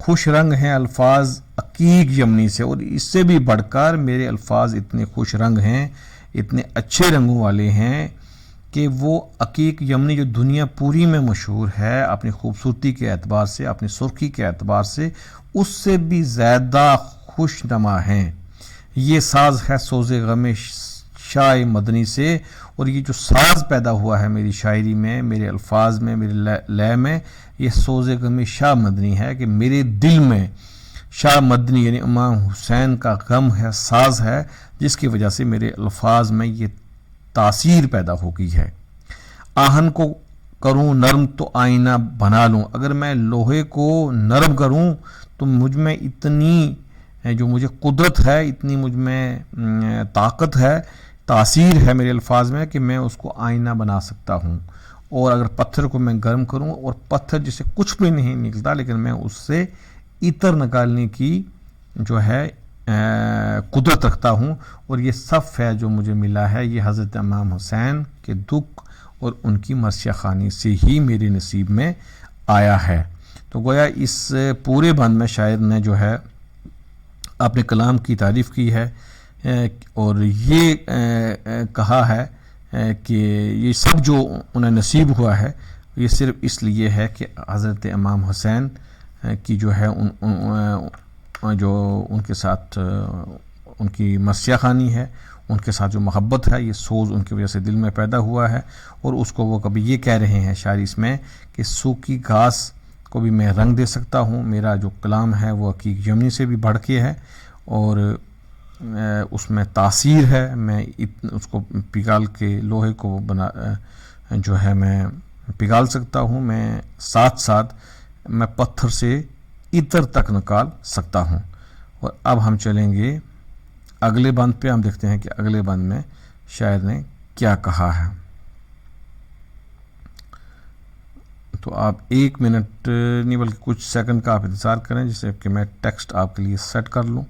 خوش رنگ ہیں الفاظ عقیق یمنی سے، اور اس سے بھی بڑھ کر میرے الفاظ اتنے خوش رنگ ہیں، اتنے اچھے رنگوں والے ہیں کہ وہ عقیق یمنی جو دنیا پوری میں مشہور ہے اپنی خوبصورتی کے اعتبار سے، اپنی سرخی کے اعتبار سے، اس سے بھی زیادہ خوش نما ہیں۔ یہ ساز ہے سوز غم شاہ مدنی سے، اور یہ جو ساز پیدا ہوا ہے میری شاعری میں، میرے الفاظ میں، میرے لے میں، یہ سوز غم شاہ مدنی ہے کہ میرے دل میں شاہ مدنی یعنی امام حسین کا غم ہے، ساز ہے، جس کی وجہ سے میرے الفاظ میں یہ تاثیر پیدا ہو گئی ہے۔ آہن کو کروں نرم تو آئینہ بنا لوں، اگر میں لوہے کو نرم کروں تو مجھ میں اتنی جو مجھے قدرت ہے، اتنی مجھ میں طاقت ہے، تاثیر ہے میرے الفاظ میں کہ میں اس کو آئینہ بنا سکتا ہوں۔ اور اگر پتھر کو میں گرم کروں، اور پتھر جسے کچھ بھی نہیں نکلتا لیکن میں اس سے عطر نکالنے کی جو ہے قدرت رکھتا ہوں، اور یہ سب فیض جو مجھے ملا ہے یہ حضرت امام حسین کے دکھ اور ان کی مرثیہ خوانی سے ہی میرے نصیب میں آیا ہے۔ تو گویا اس پورے بند میں شاعر نے جو ہے اپنے کلام کی تعریف کی ہے، اور یہ کہا ہے کہ یہ سب جو انہیں نصیب ہوا ہے یہ صرف اس لیے ہے کہ حضرت امام حسین کی جو ہے جو ان کے ساتھ ان کی مرثیہ خوانی ہے، ان کے ساتھ جو محبت ہے، یہ سوز ان کی وجہ سے دل میں پیدا ہوا ہے، اور اس کو وہ کبھی یہ کہہ رہے ہیں شاعری اس میں کہ سوکھی گھاس کو بھی میں رنگ دے سکتا ہوں، میرا جو کلام ہے وہ حقیق یمنی سے بھی بڑھ کے ہے، اور اس میں تاثیر ہے، میں اس کو پگھال کے لوہے کو جو ہے میں پگھال سکتا ہوں، میں ساتھ ساتھ میں پتھر سے عطر تک نکال سکتا ہوں۔ اور اب ہم چلیں گے اگلے بند پہ، ہم دیکھتے ہیں کہ اگلے بند میں شاعر نے کیا کہا ہے۔ تو آپ 1 منٹ نہیں بلکہ کچھ سیکنڈ کا آپ انتظار کریں، جس سے کہ میں ٹیکسٹ آپ کے لیے سیٹ کر لوں،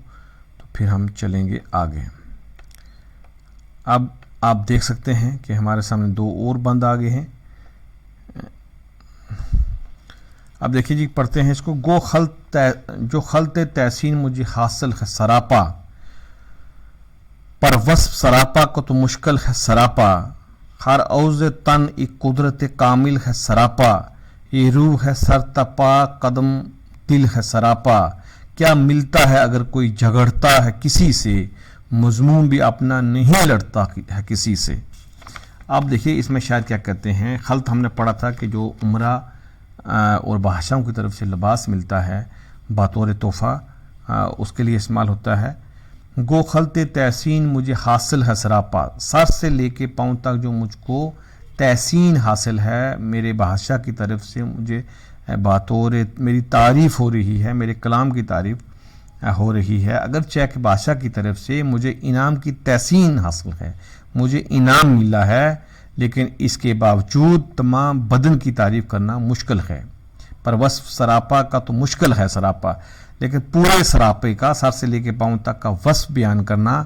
تو پھر ہم چلیں گے آگے۔ اب آپ دیکھ سکتے ہیں کہ ہمارے سامنے 2 اور بند آگے ہیں۔ اب دیکھیے جی، پڑھتے ہیں اس کو۔ جو خلط تحسین مجھے حاصل ہے سراپا، پر وصف سراپا کو تو مشکل ہے سراپا، ہر عوض تن ایک قدرت کامل ہے سراپا، یہ روح ہے سر تپا قدم دل ہے سراپا، کیا ملتا ہے اگر کوئی جھگڑتا ہے کسی سے، مضمون بھی اپنا نہیں لڑتا ہے کسی سے۔ آپ دیکھیے اس میں شاید کیا کہتے ہیں، خلط ہم نے پڑھا تھا کہ جو عمرہ اور بادشاہوں کی طرف سے لباس ملتا ہے بطور تحفہ، اس کے لیے استعمال ہوتا ہے۔ گو خلط تحسین مجھے حاصل ہے سراپا، سر سے لے کے پاؤں تک جو مجھ کو تحسین حاصل ہے میرے بادشاہ کی طرف سے، مجھے بطور میری تعریف ہو رہی ہے، میرے کلام کی تعریف ہو رہی ہے، اگرچہ کہ بادشاہ کی طرف سے مجھے انعام کی تحسین حاصل ہے، مجھے انعام ملا ہے، لیکن اس کے باوجود تمام بدن کی تعریف کرنا مشکل ہے۔ پر وصف سراپا کا تو مشکل ہے سراپا، لیکن پورے سراپے کا، سر سے لے کے پاؤں تک کا وصف بیان کرنا،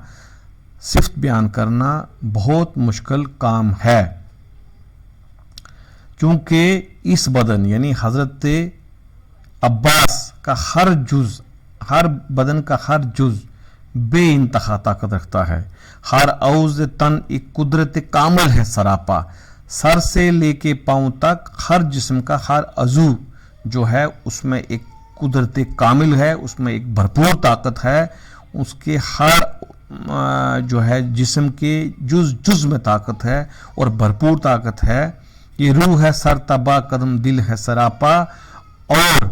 صفت بیان کرنا بہت مشکل کام ہے، چونکہ اس بدن یعنی حضرت عباس کا ہر جز، ہر بدن کا ہر جز بے انتہا طاقت رکھتا ہے، ہر عوض تن ایک قدرت کامل ہے سراپا، سر سے لے کے پاؤں تک ہر جسم کا ہر عضو جو ہے اس میں ایک قدرت کامل ہے، اس میں ایک بھرپور طاقت ہے، اس کے ہر جو ہے جسم کے جز میں طاقت ہے اور بھرپور طاقت ہے۔ یہ روح ہے سر تبا قدم دل ہے سراپا، اور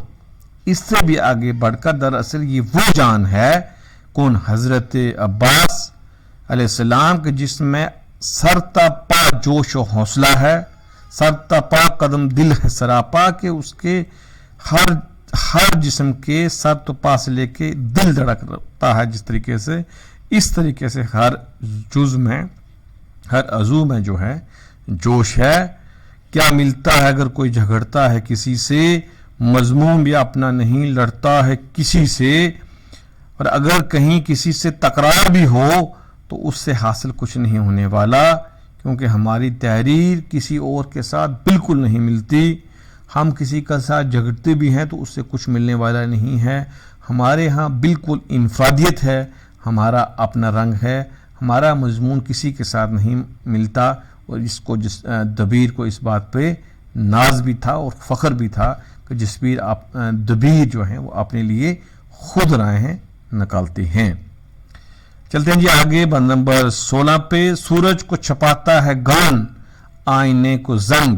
اس سے بھی آگے بڑھ کر دراصل یہ وہ جان ہے کون، حضرت عباس علیہ السلام کے جس میں سر تپا جوش و حوصلہ ہے، سر تپا قدم دل ہے سراپا، کہ اس کے ہر جسم کے سر تو پا سے لے کے دل دھڑکتا ہے، جس طریقے سے اس طریقے سے ہر جز میں، ہر عضو میں جو ہے جوش ہے۔ کیا ملتا ہے اگر کوئی جھگڑتا ہے کسی سے، مضمون بھی اپنا نہیں لڑتا ہے کسی سے، اور اگر کہیں کسی سے تکرار بھی ہو تو اس سے حاصل کچھ نہیں ہونے والا، کیونکہ ہماری تحریر کسی اور کے ساتھ بالکل نہیں ملتی، ہم کسی کا ساتھ جھگڑتے بھی ہیں تو اس سے کچھ ملنے والا نہیں ہے. ہمارے ہاں بالکل انفرادیت ہے, ہمارا اپنا رنگ ہے, ہمارا مضمون کسی کے ساتھ نہیں ملتا. اور دبیر کو اس بات پہ ناز بھی تھا اور فخر بھی تھا کہ جسبیر دبیر جو ہیں وہ اپنے لیے خود راہیں نکالتے ہیں. چلتے ہیں جی آگے بند نمبر 16 پہ. سورج کو چھپاتا ہے گان آئینے کو زنگ,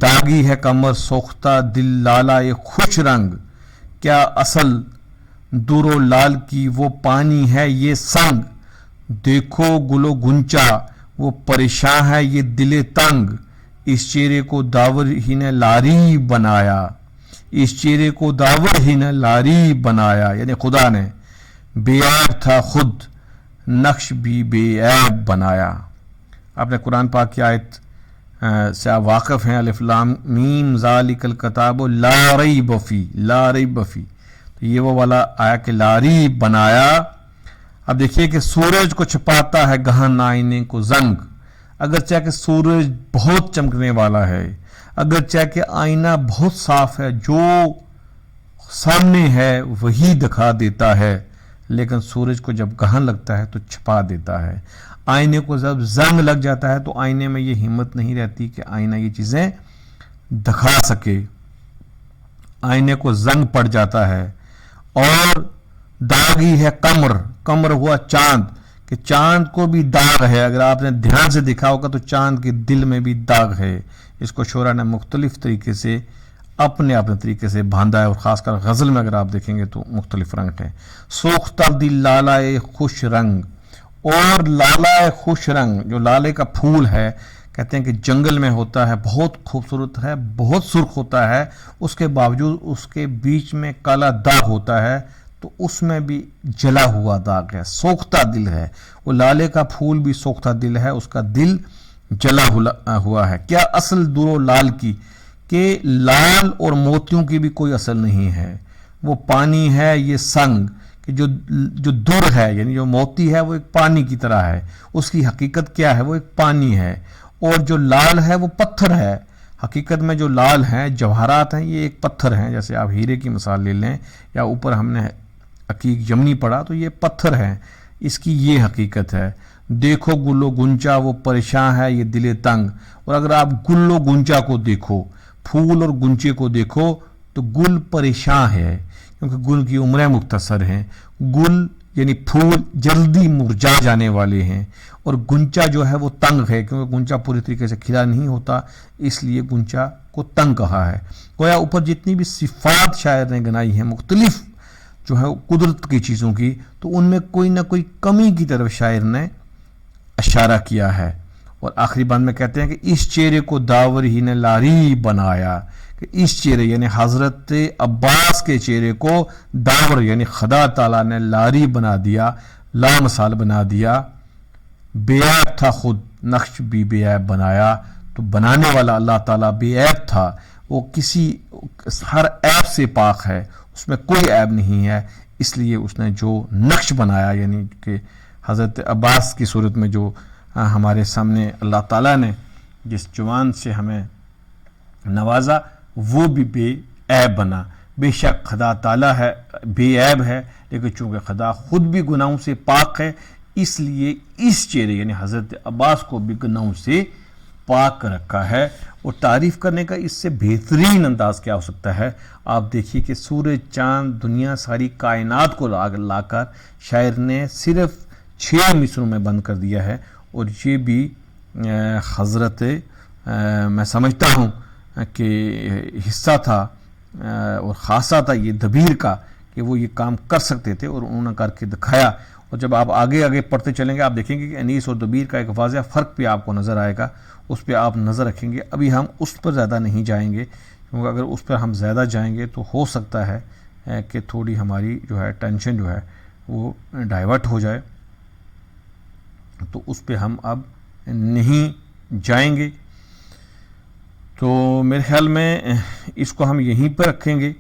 داغی ہے کمر سوختہ دل لالا یہ خوش رنگ, کیا اصل در و لال کی وہ پانی ہے یہ سنگ, دیکھو گل و گنچا وہ پریشان ہے یہ دل تنگ, اس چہرے کو داور ہی نے لاری بنایا, اس چہرے کو داور ہی نے لاری بنایا, یعنی خدا نے بے عیب تھا خود نقش بھی بے عیب بنایا. آپ نے قرآن پاک کی آیت سے آپ واقف ہیں, الف لام میم ذالک الکتاب لا ریب فی, لا ریب فی, تو یہ وہ والا آیا کہ لاری بنایا. اب دیکھیے کہ سورج کو چھپاتا ہے گہن آئینے کو زنگ, اگرچہ کہ سورج بہت چمکنے والا ہے, اگرچہ کہ آئینہ بہت صاف ہے, جو سامنے ہے وہی دکھا دیتا ہے, لیکن سورج کو جب گہن لگتا ہے تو چھپا دیتا ہے. آئینے کو جب زنگ لگ جاتا ہے تو آئینے میں یہ ہمت نہیں رہتی کہ آئینہ یہ چیزیں دکھا سکے, آئینے کو زنگ پڑ جاتا ہے. اور داغی ہے کمر, کمر ہوا چاند, کہ چاند کو بھی داغ ہے, اگر آپ نے دھیان سے دیکھا ہوگا تو چاند کے دل میں بھی داغ ہے. اس کو شعراء نے مختلف طریقے سے اپنے طریقے سے باندھا ہے, اور خاص کر غزل میں اگر آپ دیکھیں گے تو مختلف رنگ ہیں. سوختہ دل لالا خوش رنگ, اور لالا خوش رنگ جو لالے کا پھول ہے, کہتے ہیں کہ جنگل میں ہوتا ہے, بہت خوبصورت ہے, بہت سرخ ہوتا ہے, اس کے باوجود اس کے بیچ میں کالا داغ ہوتا ہے, تو اس میں بھی جلا ہوا داغ ہے, سوختہ دل ہے. وہ لالے کا پھول بھی سوختہ دل ہے, اس کا دل جلا ہوا ہے. کیا اصل در و لال کی, کہ لال اور موتیوں کی بھی کوئی اصل نہیں ہے, وہ پانی ہے یہ سنگ, کہ جو در ہے یعنی جو موتی ہے وہ ایک پانی کی طرح ہے, اس کی حقیقت کیا ہے, وہ ایک پانی ہے. اور جو لال ہے وہ پتھر ہے, حقیقت میں جو لال ہیں جواہرات ہیں یہ ایک پتھر ہیں, جیسے آپ ہیرے کی مثال لے لیں, یا اوپر ہم نے عقیق جمنی پڑھا تو یہ پتھر ہیں, اس کی یہ حقیقت ہے. دیکھو گل و گنچا وہ پریشان ہے یہ دل تنگ, اور اگر آپ گل و گنچا کو دیکھو, پھول اور گنچے کو دیکھو, تو گل پریشان ہے کیونکہ گل کی عمریں مختصر ہیں. گل یعنی پھول جلدی مرجھا جانے والے ہیں, اور گنچا جو ہے وہ تنگ ہے کیونکہ گنچا پوری طریقے سے کھلا نہیں ہوتا, اس لیے گنچا کو تنگ کہا ہے. گویا اوپر جتنی بھی صفات شاعر نے گنائی ہیں مختلف جو ہے قدرت کی چیزوں کی, تو ان میں کوئی نہ کوئی کمی کی طرف شاعر نے اشارہ کیا ہے. اور آخری بند میں کہتے ہیں کہ اس چہرے کو داور ہی نے لاری بنایا, کہ اس چہرے یعنی حضرت عباس کے چہرے کو داور یعنی خدا تعالیٰ نے لاری بنا دیا, لامثال بنا دیا. بے عیب تھا خود نقش بھی بے عیب بنایا, تو بنانے والا اللہ تعالیٰ بے عیب تھا, وہ کسی ہر عیب سے پاک ہے, اس میں کوئی عیب نہیں ہے, اس لیے اس نے جو نقش بنایا یعنی کہ حضرت عباس کی صورت میں جو ہمارے سامنے اللہ تعالیٰ نے جس جوان سے ہمیں نوازا وہ بھی بے عیب بنا. بے شک خدا تعالیٰ ہے بے عیب ہے, لیکن چونکہ خدا خود بھی گناہوں سے پاک ہے, اس لیے اس چہرے یعنی حضرت عباس کو بھی گناہوں سے پاک رکھا ہے. اور تعریف کرنے کا اس سے بہترین انداز کیا ہو سکتا ہے. آپ دیکھیے کہ سورج چاند دنیا ساری کائنات کو لا کر شاعر نے صرف 6 مصروں میں بند کر دیا ہے, اور یہ بھی حضرت میں سمجھتا ہوں کہ حصہ تھا اور خاصہ تھا یہ دبیر کا کہ وہ یہ کام کر سکتے تھے, اور انہوں نے کر کے دکھایا. اور جب آپ آگے پڑھتے چلیں گے آپ دیکھیں گے کہ انیس اور دبیر کا ایک واضح فرق بھی آپ کو نظر آئے گا, اس پہ آپ نظر رکھیں گے. ابھی ہم اس پر زیادہ نہیں جائیں گے, کیونکہ اگر اس پر ہم زیادہ جائیں گے تو ہو سکتا ہے کہ تھوڑی ہماری جو ہے ٹینشن جو ہے وہ ڈائیورٹ ہو جائے, تو اس پہ ہم اب نہیں جائیں گے. تو میرے خیال میں اس کو ہم یہیں پہ رکھیں گے,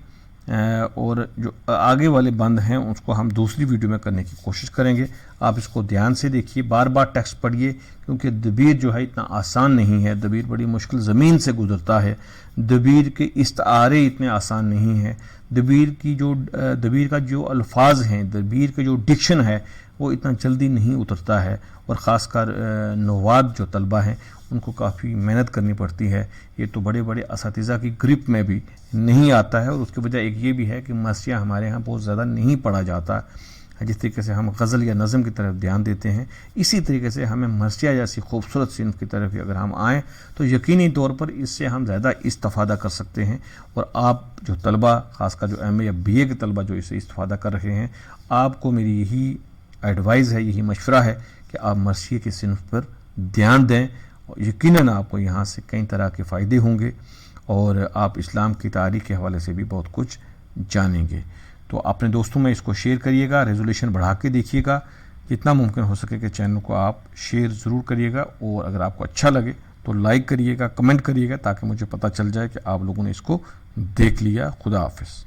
اور جو آگے والے بند ہیں اس کو ہم دوسری ویڈیو میں کرنے کی کوشش کریں گے. آپ اس کو دھیان سے دیکھیے, بار بار ٹیکسٹ پڑھیے, کیونکہ دبیر جو ہے اتنا آسان نہیں ہے. دبیر بڑی مشکل زمین سے گزرتا ہے. دبیر کے استعارے اتنے آسان نہیں ہیں. دبیر کا جو الفاظ ہیں, دبیر کا جو ڈکشن ہے وہ اتنا جلدی نہیں اترتا ہے, اور خاص کر نواد جو طلبہ ہیں ان کو کافی محنت کرنی پڑتی ہے. یہ تو بڑے بڑے اساتذہ کی گرپ میں بھی نہیں آتا ہے, اور اس کی وجہ ایک یہ بھی ہے کہ مرثیہ ہمارے ہاں بہت زیادہ نہیں پڑھا جاتا. جس طریقے سے ہم غزل یا نظم کی طرف دھیان دیتے ہیں, اسی طریقے سے ہمیں مرثیہ جیسی خوبصورت صنف کی طرف اگر ہم آئیں تو یقینی طور پر اس سے ہم زیادہ استفادہ کر سکتے ہیں. اور آپ جو طلبہ, خاص کر جو ایم اے یا بی اے کے طلبہ جو اس سے استفادہ کر رہے ہیں, آپ کو میری یہی ایڈوائز ہے, یہی مشورہ ہے کہ آپ مرثیے کے صنف پر دھیان دیں. اور یقیناً آپ کو یہاں سے کئی طرح کے فائدے ہوں گے, اور آپ اسلام کی تاریخ کے حوالے سے بھی بہت کچھ جانیں گے. تو اپنے دوستوں میں اس کو شیئر کریے گا, ریزولیشن بڑھا کے دیکھیے گا, جتنا ممکن ہو سکے کہ چینل کو آپ شیئر ضرور کریے گا, اور اگر آپ کو اچھا لگے تو لائک کریے گا, کمنٹ کریے گا, تاکہ مجھے پتہ چل جائے کہ آپ لوگوں نے اس کو دیکھ لیا. خدا حافظ.